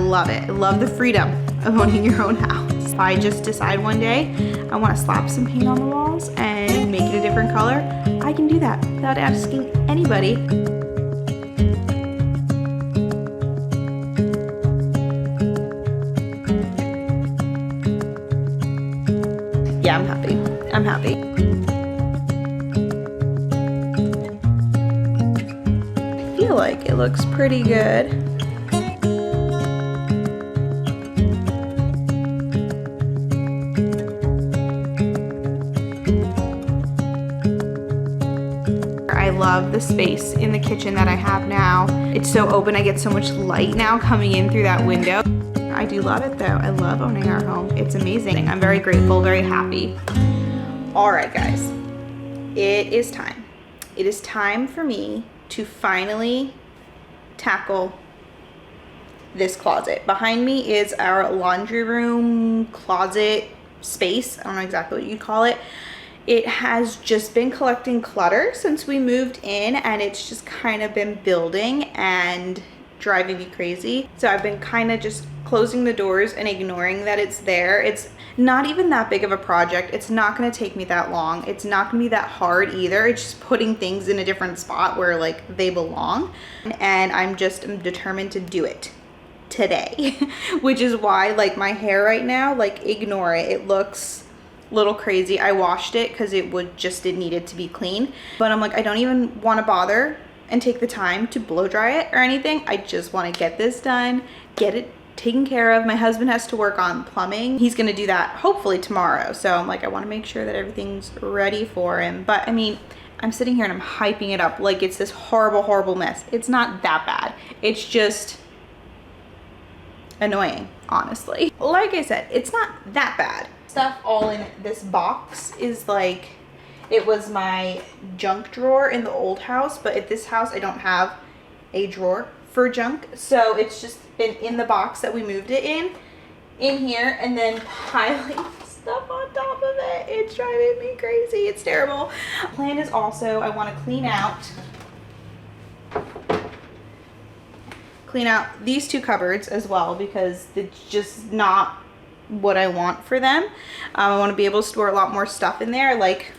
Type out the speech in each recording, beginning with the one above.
love it. I love the freedom of owning your own house. If I just decide one day I want to slap some paint on the walls and make it a different color, I can do that without asking anybody. Yeah, I'm happy. I'm happy. I feel like it looks pretty good. I love the space in the kitchen that I have now. It's so open, I get so much light now coming in through that window. I do love it though. I love owning our home. It's amazing. I'm very grateful, very happy. All right, guys, it is time. It is time for me to finally tackle this closet. Behind me is our laundry room closet space. I don't know exactly what you'd call it. It has just been collecting clutter since we moved in, and it's just kind of been building and driving me crazy. So I've been kind of just closing the doors and ignoring that it's there. It's not even that big of a project. It's not going to take me that long. It's not going to be that hard either. It's just putting things in a different spot where like they belong, and I'm determined to do it today. Which is why like my hair right now, like ignore it. It looks a little crazy. I washed it because it needed to be clean, but I'm like, I don't even want to bother and take the time to blow dry it or anything. I just want to get this done, get it taken care of. My husband has to work on plumbing. He's gonna do that hopefully tomorrow. So I'm like, I want to make sure that everything's ready for him. But I mean, I'm sitting here and I'm hyping it up like it's this horrible, horrible mess. It's not that bad. It's just annoying, honestly. Like I said, it's not that bad. Stuff all in this box is like, it was my junk drawer in the old house, but at this house I don't have a drawer for junk. So it's just been in the box that we moved it in here, and then piling stuff on top of it. It's driving me crazy. It's terrible. Plan is also, I want to clean out these two cupboards as well, because it's just not what I want for them. I want to be able to store a lot more stuff in there, like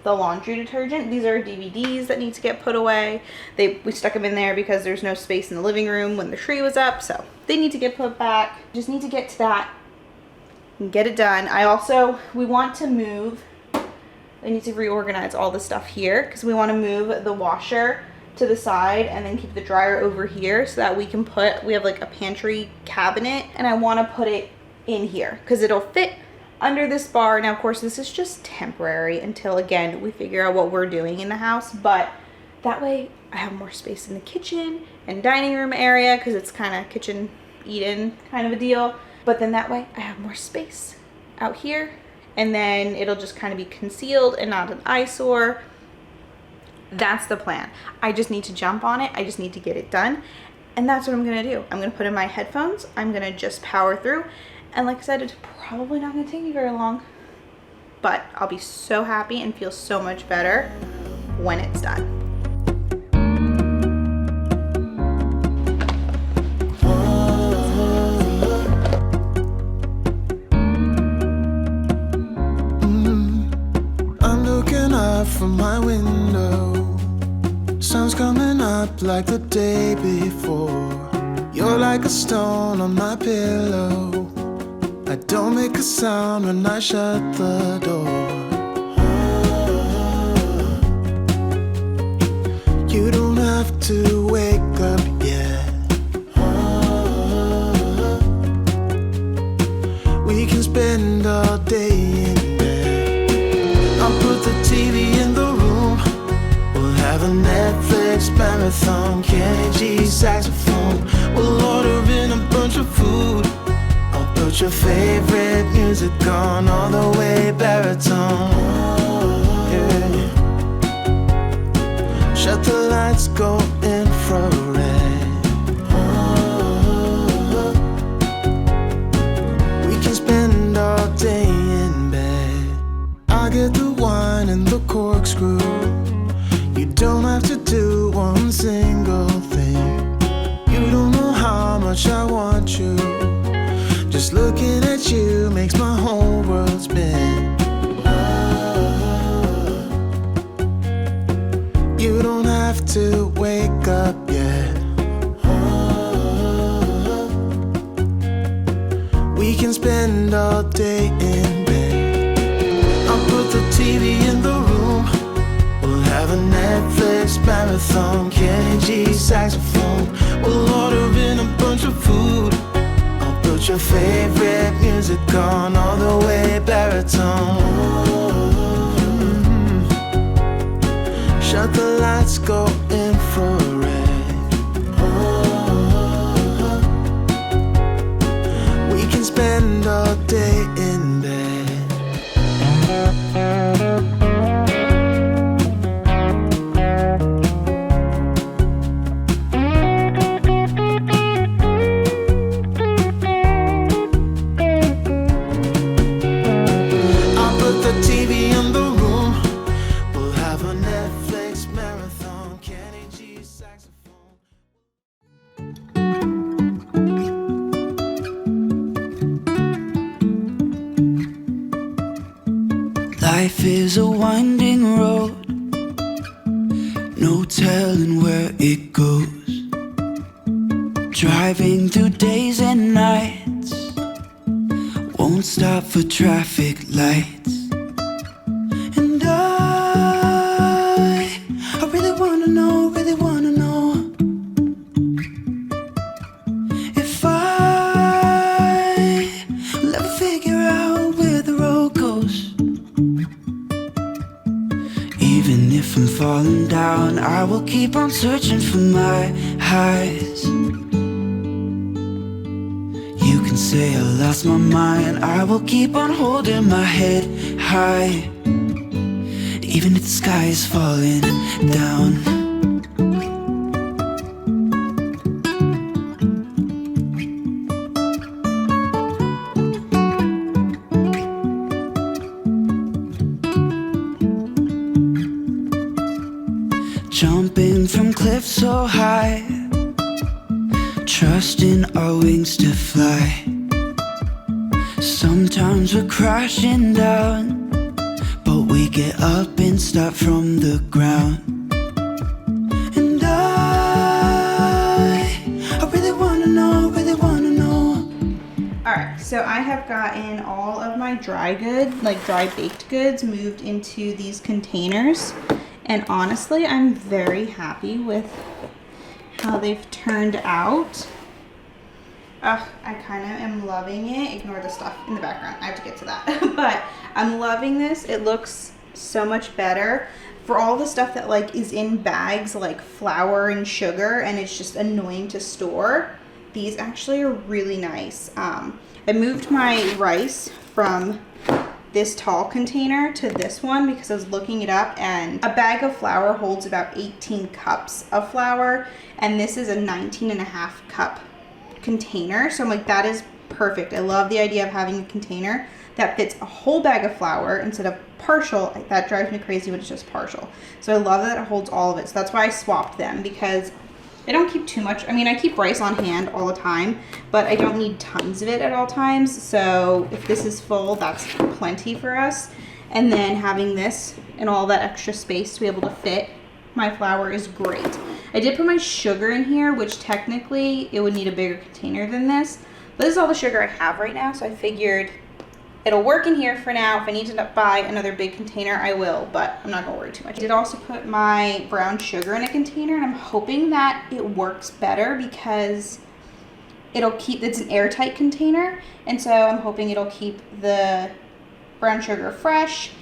the laundry detergent. These are DVDs that need to get put away. We stuck them in there because there's no space in the living room when the tree was up, so they need to get put back. Just need to get to that and get it done. We want to move, I need to reorganize all the stuff here because we want to move the washer to the side and then keep the dryer over here so that we have like a pantry cabinet, and I want to put it in here because it'll fit under this bar. Now, of course, this is just temporary until, again, we figure out what we're doing in the house, but that way I have more space in the kitchen and dining room area because it's kind of kitchen eat-in kind of a deal. But then that way I have more space out here, and then it'll just kind of be concealed and not an eyesore. That's the plan. I just need to jump on it. I just need to get it done, and that's what I'm gonna do. I'm gonna put in my headphones. I'm gonna just power through. And like I said, it's probably not gonna take me very long, but I'll be so happy and feel so much better when it's done. I'm looking out from my window. Sun's coming up like the day before. You're like a stone on my pillow. I don't make a sound when I shut the door. You don't have to wake up yet. We can spend all day in bed. I'll put the TV in the room. We'll have a Netflix marathon, Kenny G saxophone. We'll order in a bunch of food. Put your favorite music on all the way baritone. Yeah. Shut the lights, go infrared. We can spend all day in bed. I get the wine and the corkscrew. You don't have to do one single thing. You don't know how much I want want you. Just looking at you makes my whole world spin. You don't have to wake up yet. We can spend all day in bed. I'll put the TV in the room. We'll have a Netflix marathon, Kenny G saxophone. We'll order in a bunch of food. I'll put your favorite music on, all the way baritone. Shut the lights, go infrared. We can spend all day in bed. I'll put the TV in the room. We'll have a Netflix marathon, Kenny G saxophone. Life is a winding road, no telling where it goes. Driving through days and nights, won't stop for traffic lights. And I really wanna know if will ever figure out where the road goes. Even if I'm falling down, I will keep on searching for my highs. You can say I lost my mind, I will keep on holding my head high, even if the sky is falling down. Jumping from cliffs so high, trusting our wings to fly. Sometimes we're crashing down, but we get up and start from the ground. And I really wanna know. Alright, so I have gotten all of my dry baked goods moved into these containers. And honestly, I'm very happy with how they've turned out. Ugh, I kind of am loving it. Ignore the stuff in the background. I have to get to that. But I'm loving this. It looks so much better. For all the stuff that is in bags like flour and sugar and it's just annoying to store, these actually are really nice. I moved my rice from this tall container to this one because I was looking it up, and a bag of flour holds about 18 cups of flour, and this is a 19.5 cup container. So I'm like, that is perfect. I love the idea of having a container that fits a whole bag of flour instead of partial. That drives me crazy when it's just partial. So I love that it holds all of it. So that's why I swapped them, because I don't keep too much. I mean, I keep rice on hand all the time, but I don't need tons of it at all times. So if this is full, that's plenty for us. And then having this and all that extra space to be able to fit my flour is great. I did put my sugar in here, which technically it would need a bigger container than this. But this is all the sugar I have right now, so I figured it'll work in here for now. If I need to buy another big container, I will, but I'm not gonna worry too much. I did also put my brown sugar in a container, and I'm hoping that it works better because it's an airtight container, and so I'm hoping it'll keep the brown sugar fresh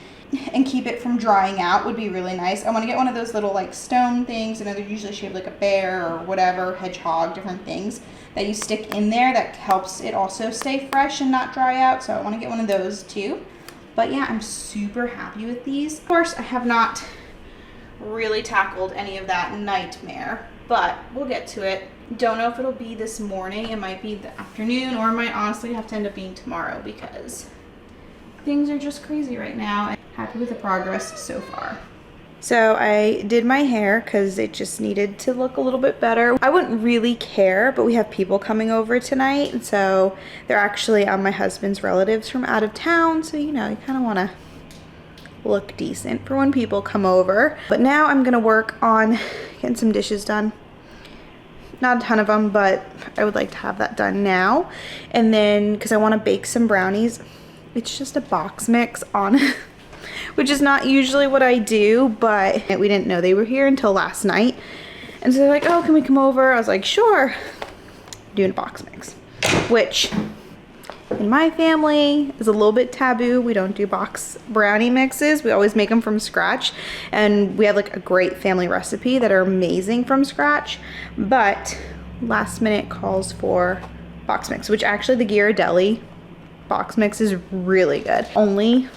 and keep it from drying out. Would be really nice. I want to get one of those little stone things, and they're usually shaped like a bear or whatever, hedgehog, different things that you stick in there that helps it also stay fresh and not dry out. So I want to get one of those too. But yeah, I'm super happy with these. Of course, I have not really tackled any of that nightmare, but we'll get to it. Don't know if it'll be this morning. It might be the afternoon, or it might honestly have to end up being tomorrow because things are just crazy right now. I'm happy with the progress so far. So I did my hair because it just needed to look a little bit better. I wouldn't really care, but we have people coming over tonight. And so they're actually my husband's relatives from out of town. So, you know, you kind of want to look decent for when people come over. But now I'm going to work on getting some dishes done. Not a ton of them, but I would like to have that done now. And then, because I want to bake some brownies, it's just a box mix on which is not usually what I do, but we didn't know they were here until last night. And so they're like, oh, can we come over? I was like, sure. Doing a box mix, which in my family is a little bit taboo. We don't do box brownie mixes. We always make them from scratch. And we have like a great family recipe that are amazing from scratch. But last minute calls for box mix, which actually the Ghirardelli box mix is really good. Only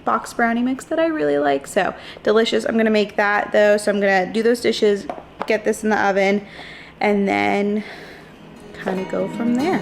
box brownie mix that I really like, so delicious. I'm gonna make that though, so I'm gonna do those dishes, get this in the oven, and then kind of go from there.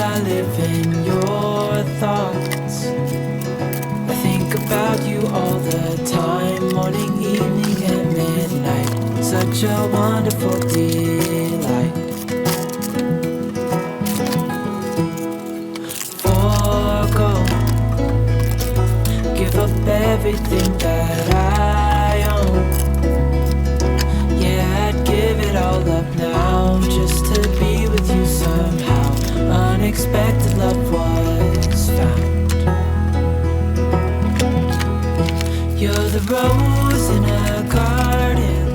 I live in your thoughts. I think about you all the time, morning, evening, and midnight. Such a wonderful delight. Forgo, give up everything that I own. Yeah, I'd give it all up now just to be with you somehow. Unexpected love was found. You're the rose in a garden,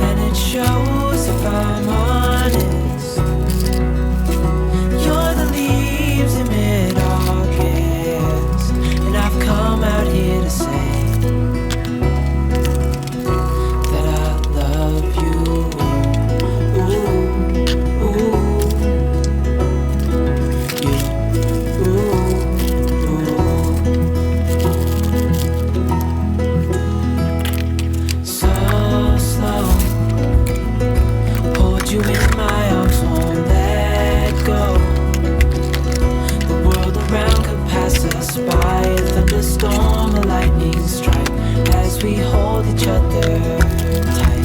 and it shows if I'm honest. You're the leaves in mid-August, and I've come out here to say that I love you. We hold each other tight.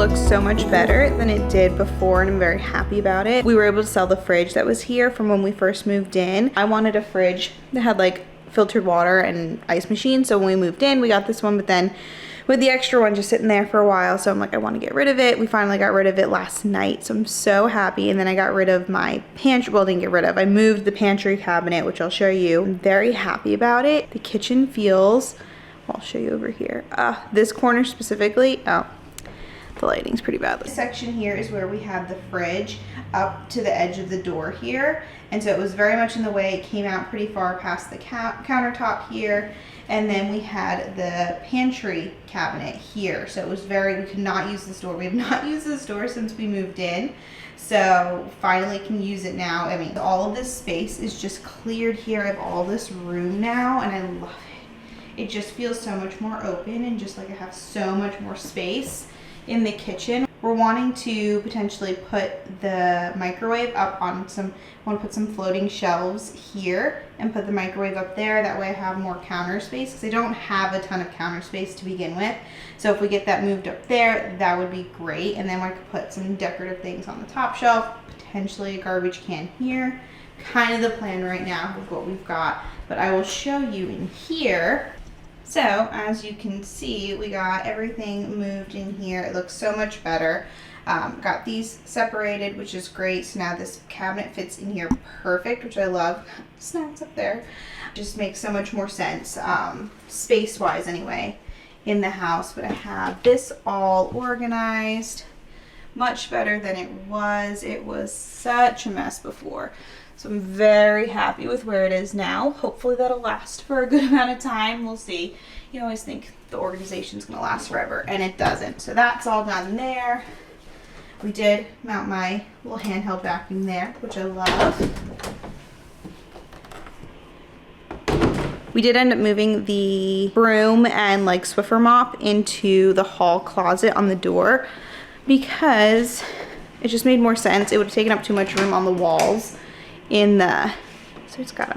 looks so much better than it did before, and I'm very happy about it. We were able to sell the fridge that was here from when we first moved in. I wanted a fridge that had like filtered water and ice machine, so when we moved in we got this one, but then with the extra one just sitting there for a while, so I'm like, I want to get rid of it. We finally got rid of it last night, so I'm so happy. And then I got rid of my pantry, well, didn't get rid of, I moved the pantry cabinet, which I'll show you. I'm very happy about it. The kitchen feels, I'll show you over here. This corner specifically, oh, the lighting's pretty bad. This section here is where we have the fridge up to the edge of the door here, and so it was very much in the way. It came out pretty far past the countertop here, and then we had the pantry cabinet here, so it was very, we could not use this door. We have not used this door since we moved in, so finally can use it now. I mean, all of this space is just cleared here. I have all this room now, and I love it. It just feels so much more open, and just like I have so much more space in the kitchen. We're wanting to potentially put the microwave up on some, I want to put some floating shelves here and put the microwave up there. That way I have more counter space, because I don't have a ton of counter space to begin with. So if we get that moved up there, that would be great. And then I could put some decorative things on the top shelf, potentially a garbage can here. Kind of the plan right now with what we've got, but I will show you in here. So as you can see, we got everything moved in here. It looks so much better. Got these separated, which is great. So now this cabinet fits in here perfect, which I love. Snacks up there. Just makes so much more sense, space-wise anyway, in the house. But I have this all organized, much better than it was. It was such a mess before. So I'm very happy with where it is now. Hopefully that'll last for a good amount of time. We'll see. You always think the organization's gonna last forever, and it doesn't. So that's all done there. We did mount my little handheld vacuum there, which I love. We did end up moving the broom and like Swiffer mop into the hall closet on the door, because it just made more sense. It would have taken up too much room on the walls in the, so it's got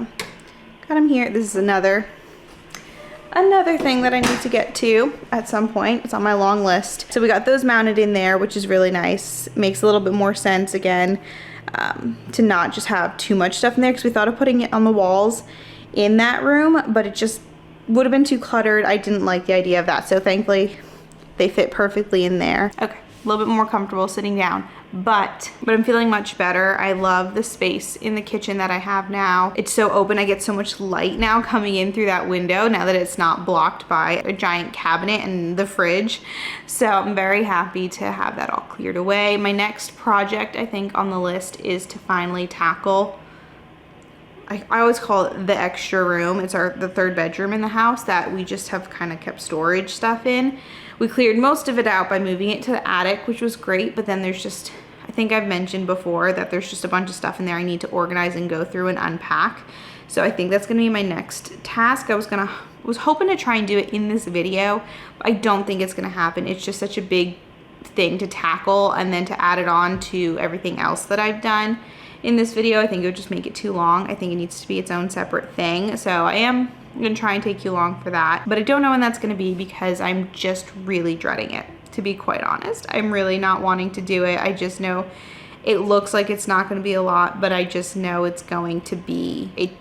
them here. This is another thing that I need to get to at some point. It's on my long list. So we got those mounted in there, which is really nice. Makes a little bit more sense again, to not just have too much stuff in there, because we thought of putting it on the walls in that room, but it just would have been too cluttered. I didn't like the idea of that, so thankfully they fit perfectly in there. Okay, a little bit more comfortable sitting down, but I'm feeling much better. I love the space in the kitchen that I have now. It's so open. I get so much light now coming in through that window, now that it's not blocked by a giant cabinet and the fridge. So I'm very happy to have that all cleared away. My next project, I think, on the list is to finally tackle, I always call it the extra room. It's the third bedroom in the house that we just have kind of kept storage stuff in. We cleared most of it out by moving it to the attic, which was great, but then there's just, I think I've mentioned before that there's just a bunch of stuff in there I need to organize and go through and unpack. So I think that's gonna be my next task. I was hoping to try and do it in this video, but I don't think it's gonna happen. It's just such a big thing to tackle, and then to add it on to everything else that I've done in this video, I think it would just make it too long. I think it needs to be its own separate thing. So I am gonna try and take you along for that, but I don't know when that's gonna be, because I'm just really dreading it, to be quite honest. I'm really not wanting to do it. I just know it looks like it's not gonna be a lot, but I just know it's going to be a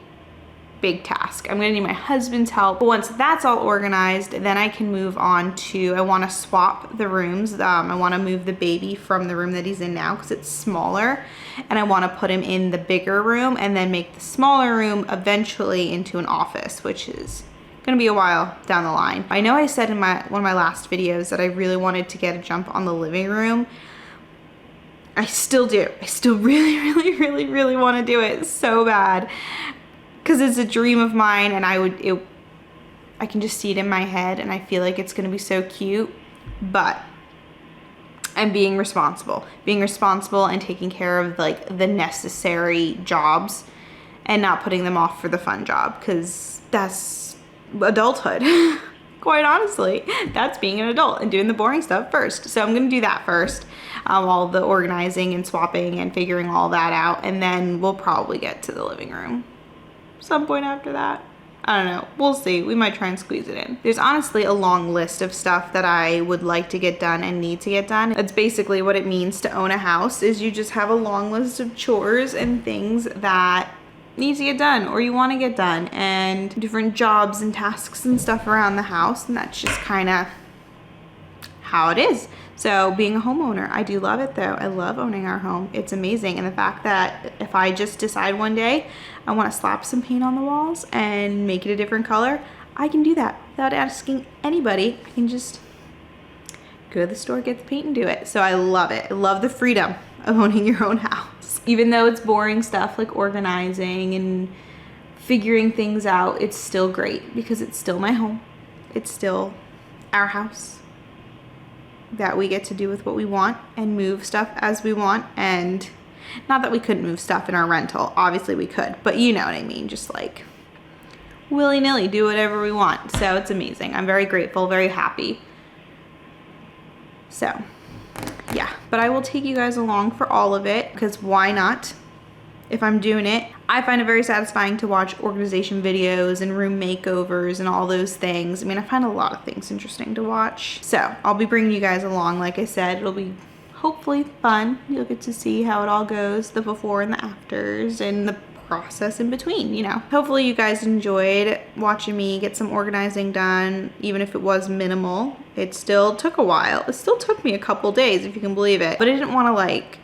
big task. I'm gonna need my husband's help. But once that's all organized, then I can move on to, I wanna swap the rooms. I wanna move the baby from the room that he's in now, because it's smaller, and I wanna put him in the bigger room, and then make the smaller room eventually into an office, which is gonna be a while down the line. I know I said in one of my last videos that I really wanted to get a jump on the living room. I still do. I still really wanna do it so bad, because it's a dream of mine, and I can just see it in my head, and I feel like it's gonna be so cute. But I'm being responsible and taking care of like the necessary jobs, and not putting them off for the fun job, because that's adulthood. Quite honestly, that's being an adult and doing the boring stuff first. So I'm gonna do that first, all the organizing and swapping and figuring all that out, and then we'll probably get to the living room some point after that. I don't know. We'll see. We might try and squeeze it in. There's honestly a long list of stuff that I would like to get done and need to get done. That's basically what it means to own a house, is you just have a long list of chores and things that need to get done or you want to get done, and different jobs and tasks and stuff around the house, and that's just kind of how it is. So being a homeowner, I do love it though. I love owning our home. It's amazing. And the fact that if I just decide one day I want to slap some paint on the walls and make it a different color, I can do that without asking anybody. I can just go to the store, get the paint, and do it. So I love it. I love the freedom of owning your own house. Even though it's boring stuff like organizing and figuring things out, it's still great because it's still my home. It's still our house that we get to do with what we want and move stuff as we want. And not that we couldn't move stuff in our rental, obviously we could, but you know what I mean, just like willy-nilly do whatever we want. So it's amazing. I'm very grateful, very happy. So yeah, but I will take you guys along for all of it, because why not? If I'm doing it, I find it very satisfying to watch organization videos and room makeovers and all those things. I mean, I find a lot of things interesting to watch. So I'll be bringing you guys along. Like I said, it'll be hopefully fun. You'll get to see how it all goes, the before and the afters, and the process in between, you know. Hopefully you guys enjoyed watching me get some organizing done, even if it was minimal. It still took a while. It still took me a couple days, if you can believe it. But I didn't want to like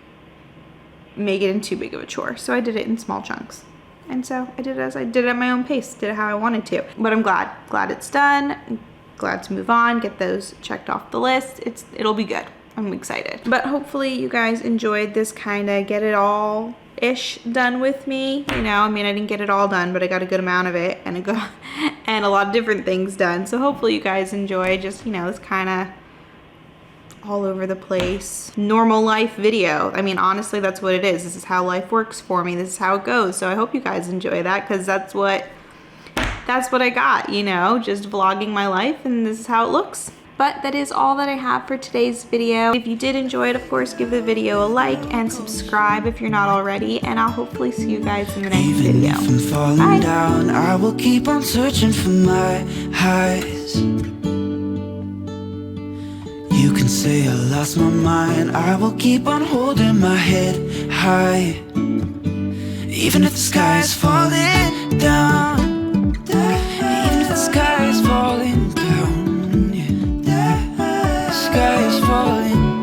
make it in too big of a chore, so I did it in small chunks. And so I did it as I did it at my own pace, did it how I wanted to. But I'm glad it's done. I'm glad to move on, get those checked off the list. It'll be good. I'm excited. But hopefully you guys enjoyed this kind of get it all ish done with me. You know, I mean, I didn't get it all done, but I got a good amount of it, and a lot of different things done. So hopefully you guys enjoy just, you know, this kind of all over the place normal life video. I mean, honestly, that's what it is. This is how life works for me. This is how it goes. So I hope you guys enjoy that, because that's what I got, you know, just vlogging my life, and this is how it looks. But that is all that I have for today's video. If you did enjoy it, of course, give the video a like and subscribe if you're not already, and I'll hopefully see you guys in the next video. Even if I'm falling down, I will keep on searching for my highs. You can say I lost my mind, I will keep on holding my head high. Even if the sky is falling down, even if the sky is falling down, yeah. The sky is falling